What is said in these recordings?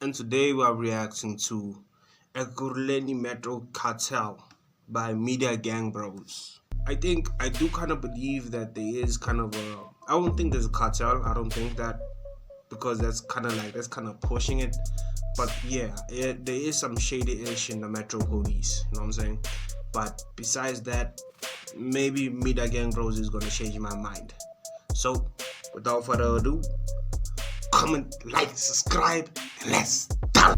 and today we are reacting to Ekurhuleni Metro Cartel by Media Gang Bros. I think I do kind of believe that there is kind of a. I don't think there's a cartel. I don't think that because that's kind of pushing it. But yeah, there is some shady ish in the Metro Police. You know what I'm saying? But besides that, maybe Media Gang Bros is gonna change my mind. So, without further ado, comment, like, subscribe, and let's go.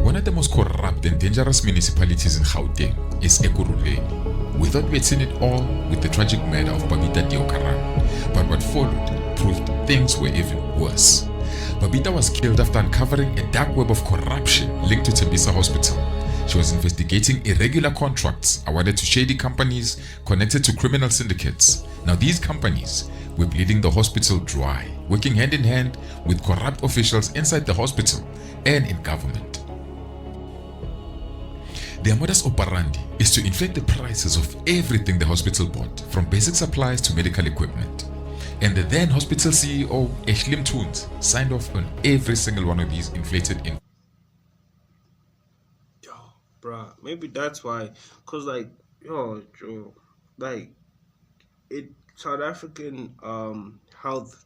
One of the most corrupt and dangerous municipalities in Gauteng is Ekurhuleni. We thought we had seen it all with the tragic murder of Babita Deokaran, but what followed proved things were even worse. Babita was killed after uncovering a dark web of corruption linked to Tembisa Hospital. She was investigating irregular contracts awarded to shady companies connected to criminal syndicates. Now these companies were bleeding the hospital dry, working hand in hand with corrupt officials inside the hospital and in government. Their modus operandi is to inflate the prices of everything the hospital bought, from basic supplies to medical equipment. And the then hospital CEO, Ashlim Toons, signed off on every single one of these inflated Yo, bruh, maybe that's why. Cause Joe, like South African health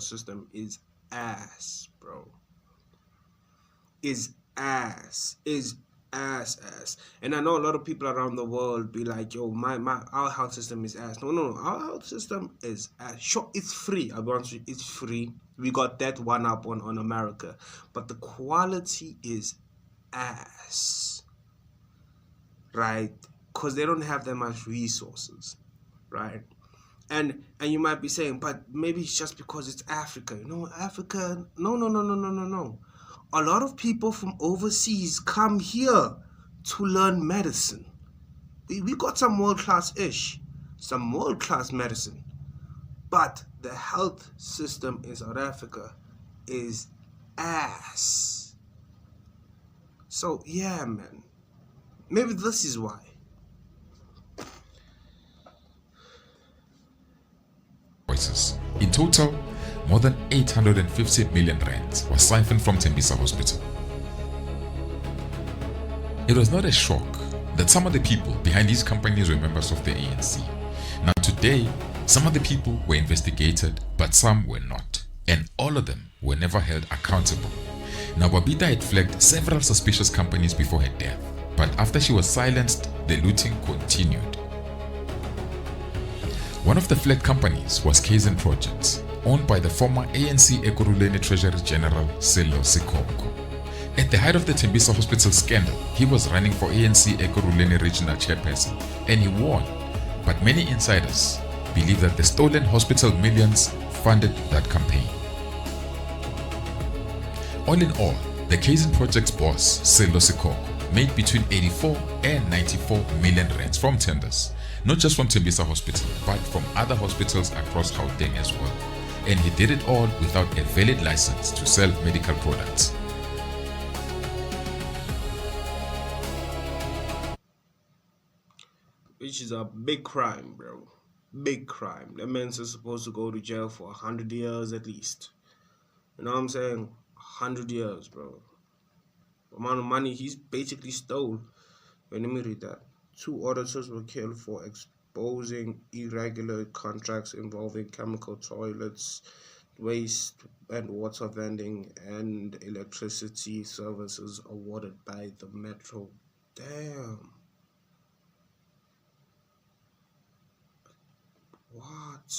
system is ass, bro. Is ass. And I know a lot of people around the world be like, yo, our health system is ass. No, our health system is ass. Sure, it's free. I want you, it's free. We got that one up on America, but the quality is ass, right? Because they don't have that much resources, right? And you might be saying, but maybe it's just because it's Africa. Africa. No. A lot of people from overseas come here to learn medicine. We got some world-class medicine. But the health system in South Africa is ass. So yeah, man. Maybe this is why. voices. In total, more than 850 million rand was siphoned from Tembisa Hospital. It was not a shock that some of the people behind these companies were members of the ANC. Now today, some of the people were investigated, but some were not, and all of them were never held accountable. Now Babita had flagged several suspicious companies before her death, but after she was silenced, the looting continued. One of the flagged companies was Kaizen Projects, owned by the former ANC Ekurhuleni Treasury General Sello Sikoko. At the height of the Tembisa Hospital scandal, he was running for ANC Ekurhuleni Regional Chairperson, and he won. But many insiders believe that the stolen hospital millions funded that campaign. All in all, the Kaizen Project's boss, Sello Sikoko, made between 84 and 94 million rands from tenders, not just from Tembisa Hospital, but from other hospitals across Gauteng as well. And he did it all without a valid license to sell medical products. Which is a big crime, bro. Big crime. That man's supposed to go to jail for 100 years at least. You know what I'm saying? 100 years, bro. The amount of money he's basically stole. Wait, let me read that. 2 auditors were killed for exposing irregular contracts involving chemical toilets, waste and water vending, and electricity services awarded by the Metro. Damn. What?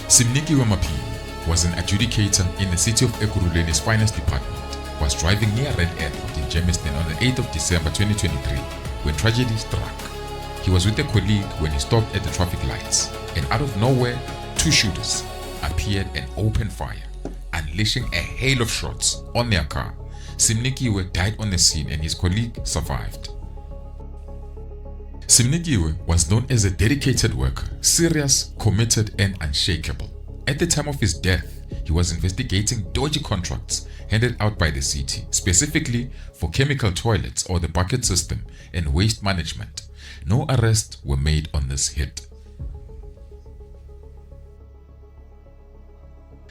Simniki Wamapi was an adjudicator in the city of Ekurhuleni's finance department, was driving near Red Airport in Germiston on the 8th of December 2023 when tragedy struck. He was with a colleague when he stopped at the traffic lights, and out of nowhere, 2 shooters appeared and opened fire, unleashing a hail of shots on their car. Simnikiwe died on the scene and his colleague survived. Simnikiwe was known as a dedicated worker, serious, committed and unshakable. At the time of his death, he was investigating dodgy contracts handed out by the city, specifically for chemical toilets or the bucket system and waste management. No arrests were made on this hit.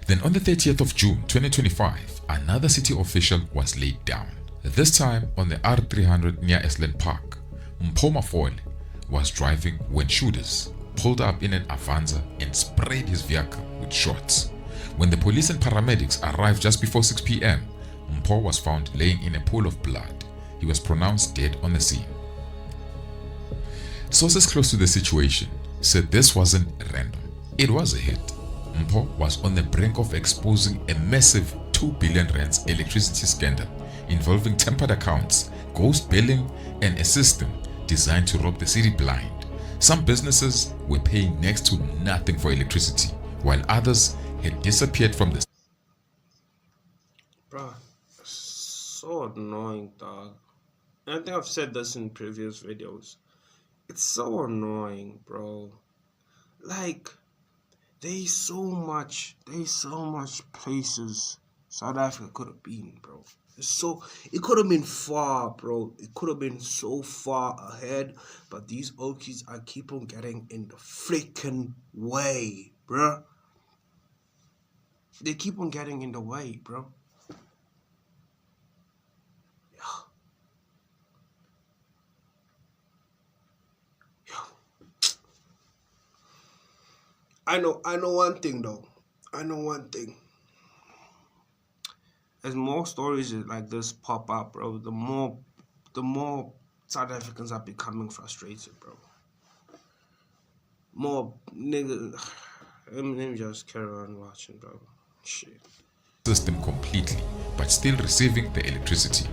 Then on the 30th of June 2025, another city official was laid down. This time on the R300 near Esland Park. Mpho Mafole was driving when shooters pulled up in an Avanza and sprayed his vehicle with shots. When the police and paramedics arrived just before 6 p.m, Mpho was found laying in a pool of blood. He was pronounced dead on the scene. Sources close to the situation said this wasn't random. It was a hit. Mpho was on the brink of exposing a massive 2 billion rands electricity scandal involving tampered accounts, ghost billing, and a system designed to rob the city blind. Some businesses were paying next to nothing for electricity, while others had disappeared from the... Bruh, so annoying, dog. I think I've said this in previous videos. It's so annoying, bro. Like, there's so much places South Africa could have been, bro. It could have been far, bro. It could have been so far ahead, but these old kids are keep on getting in the freaking way, bro. They keep on getting in the way, bro. I know one thing though. I know one thing. As more stories like this pop up, bro, the more South Africans are becoming frustrated, bro. More niggas. Let me just carry on watching, bro. Shit. System completely, but still receiving the electricity.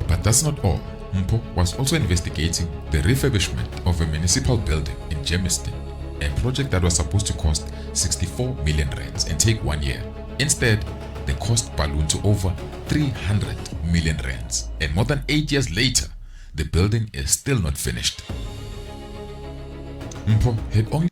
But that's not all. Mpho was also investigating the refurbishment of a municipal building in Germiston, a project that was supposed to cost 64 million rands and take 1 year. Instead, the cost ballooned to over 300 million rands, and more than 8 years later, the building is still not finished. Mpho had only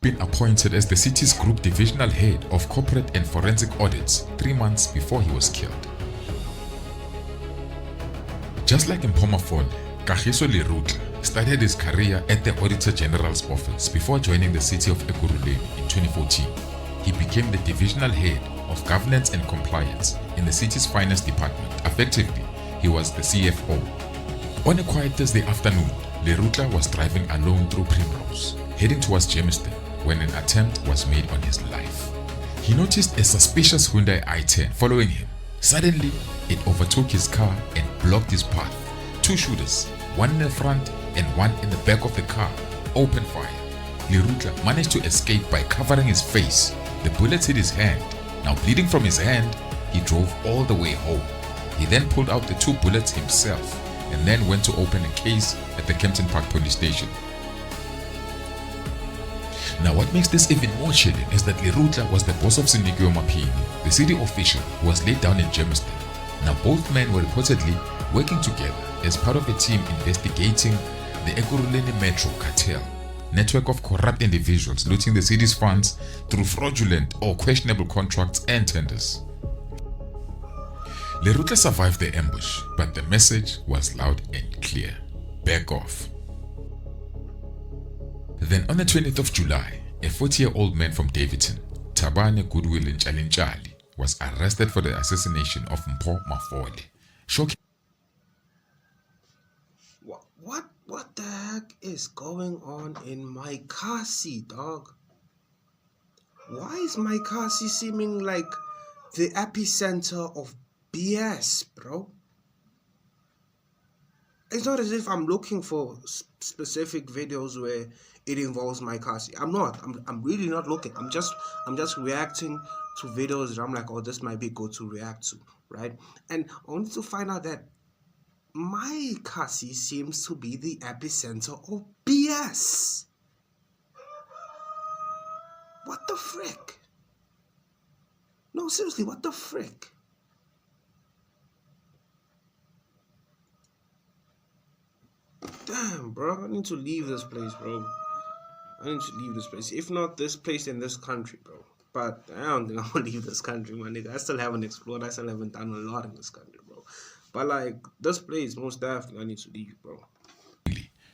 been appointed as the city's group divisional head of corporate and forensic audits 3 months before he was killed. Just like Mpho Mafole, Kagiso Lerutle started his career at the Auditor General's office before joining the city of Ekurhuleni in 2014. He became the divisional head of governance and compliance in the city's finance department. Effectively, he was the CFO. On a quiet Thursday afternoon, Lerutle was driving alone through Primrose, heading towards Germiston, when an attempt was made on his life. He noticed a suspicious Hyundai i10 following him. Suddenly, it overtook his car and blocked his path. 2 shooters, one in the front and one in the back of the car, opened fire. Lerutle managed to escape by covering his face. The bullets hit his hand. Now bleeding from his hand, he drove all the way home. He then pulled out the 2 bullets himself and then went to open a case at the Kempton Park police station. Now what makes this even more chilling is that Lerutle was the boss of Simnikiwe Maphini, the city official who was laid down in Germiston. Now both men were reportedly working together as part of a team investigating the Ekurhuleni Metro cartel, network of corrupt individuals looting the city's funds through fraudulent or questionable contracts and tenders. Lerutle survived the ambush, but the message was loud and clear: back off. Then on the 20th of July, a 40-year-old man from Davidson, Tabane Goodwill Nchalinchali, was arrested for the assassination of Mpho Mafole. Shocking. What the heck is going on in my car seat, dog? Why is my car seat seeming like the epicenter of BS, bro? It's not as if I'm looking for specific videos where it involves my car seat. I'm not. I'm really not looking. I'm just reacting to videos that I'm like, oh, this might be good to react to, right? And only to find out that my Kasi seems to be the epicenter of BS. What the frick? No, seriously, what the frick? Damn, bro, I need to leave this place, bro. I need to leave this place. If not this place, then this country, bro. But I don't think I'm gonna leave this country, my nigga. I still haven't explored. I still haven't done a lot in this country, bro. But like this place, most definitely, I need to leave, bro.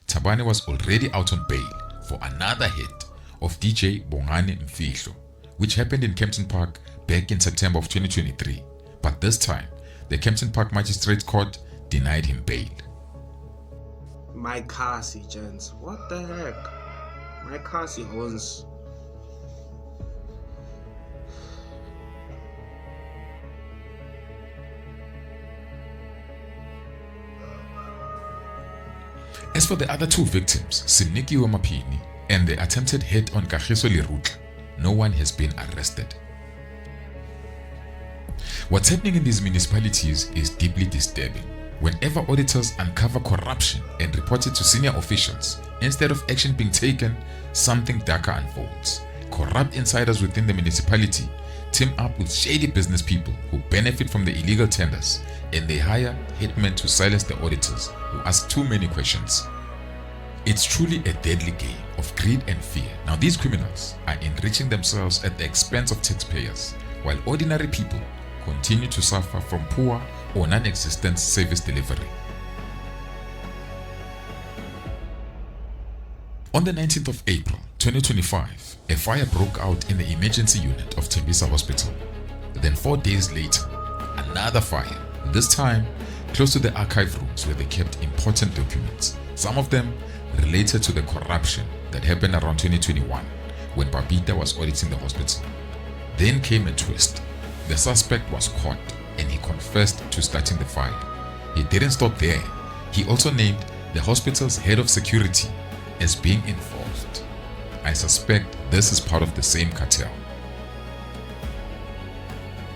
Thabane was already out on bail for another hit of DJ Bongani Mfihlo, which happened in Kempton Park back in September of 2023. But this time, the Kempton Park Magistrates Court denied him bail. My Kasi, gents. What the heck? My Kasi owns. As for the other two victims, Siniki Mapini and the attempted hit on Kagiso Lerutla, no one has been arrested. What's happening in these municipalities is deeply disturbing. Whenever auditors uncover corruption and report it to senior officials, instead of action being taken, something darker unfolds. Corrupt insiders within the municipality team up with shady business people who benefit from the illegal tenders, and they hire hitmen to silence the auditors who ask too many questions. It's truly a deadly game of greed and fear. Now these criminals are enriching themselves at the expense of taxpayers, while ordinary people continue to suffer from poor or non-existent service delivery. On the 19th of April 2025, a fire broke out in the emergency unit of Tembisa Hospital. Then 4 days later, another fire, this time close to the archive rooms where they kept important documents, some of them related to the corruption that happened around 2021 when Babita was auditing the hospital. Then came a twist. The suspect was caught and he confessed to starting the fire. He didn't stop there. He also named the hospital's head of security as being involved. I suspect this is part of the same cartel.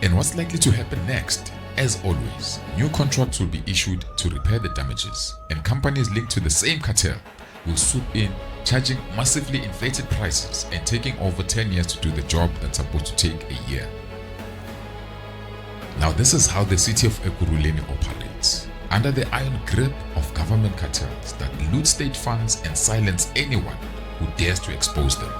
And what's likely to happen next? As always, new contracts will be issued to repair the damages, and companies linked to the same cartel will swoop in, charging massively inflated prices and taking over 10 years to do the job that's supposed to take a year. Now this is how the city of Ekurhuleni operates, under the iron grip of government cartels that loot state funds and silence anyone who dares to expose them.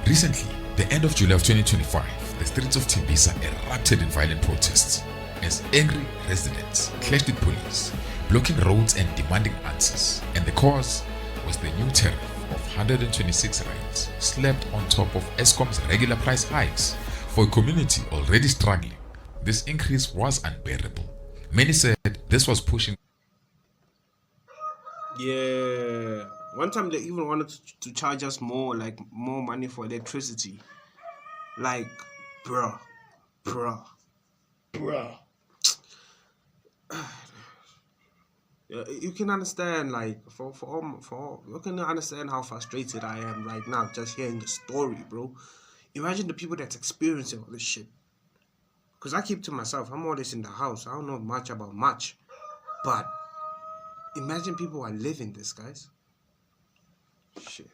Recently, the end of July of 2025, the streets of Tembisa erupted in violent protests as angry residents clashed with police, blocking roads and demanding answers. And the cause was the new tariff of 126 rands slapped on top of Eskom's regular price hikes. For a community already struggling, this increase was unbearable. Many said this was pushing. Yeah. One time they even wanted to charge us more money for electricity. Like, bruh. Yeah, you can understand, like, you can understand how frustrated I am right now just hearing the story, bro. Imagine the people that's experiencing all this shit. Because I keep to myself. I'm always in the house. I don't know much about much. But imagine people who are living this, guys. Shit.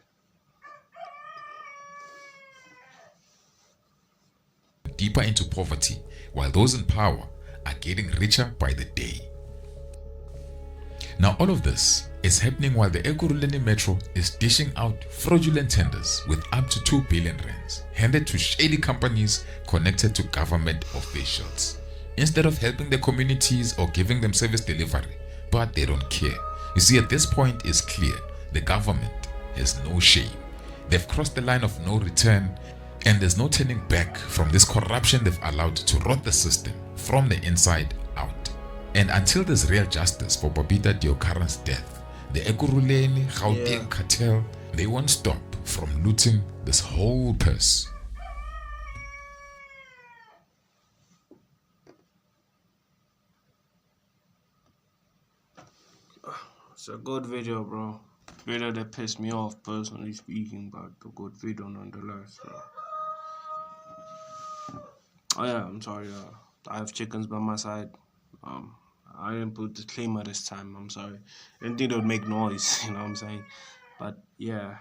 Deeper into poverty, while those in power are getting richer by the day. Now all of this is happening while the Ekurhuleni Metro is dishing out fraudulent tenders with up to 2 billion rands handed to shady companies connected to government officials, instead of helping the communities or giving them service delivery. But they don't care. You see, at this point it's clear the government has no shame. They've crossed the line of no return, and there's no turning back from this corruption they've allowed to rot the system from the inside out. And until there's real justice for Babita Deokaran's death, the Ekurhuleni Gauteng cartel, they won't stop from looting this whole purse. It's a good video, bro. Video that pissed me off, personally speaking, but a good video nonetheless, bro. Oh yeah, I'm sorry. I have chickens by my side. I didn't put disclaimer this time. I'm sorry. I didn't think it would make noise. You know what I'm saying? But yeah.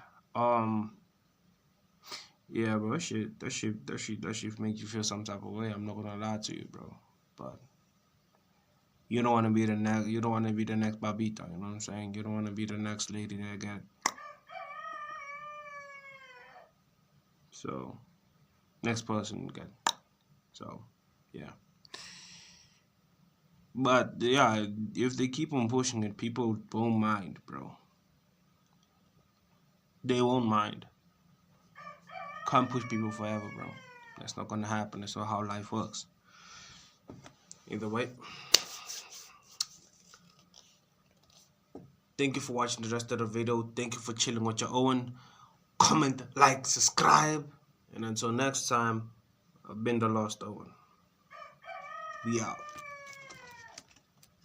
Yeah, bro. That shit make you feel some type of way. I'm not gonna lie to you, bro. But you don't want to be the next. You don't want to be the next Babita. You know what I'm saying? You don't want to be the next lady that get. So next person get. So yeah. But yeah, if they keep on pushing it, people won't mind, bro. They won't mind. Can't push people forever, bro. That's not gonna happen. That's not how life works. Either way. Thank you for watching the rest of the video. Thank you for chilling with your Owen. Comment, like, subscribe. And until next time, I've been the Lost Owen. We out.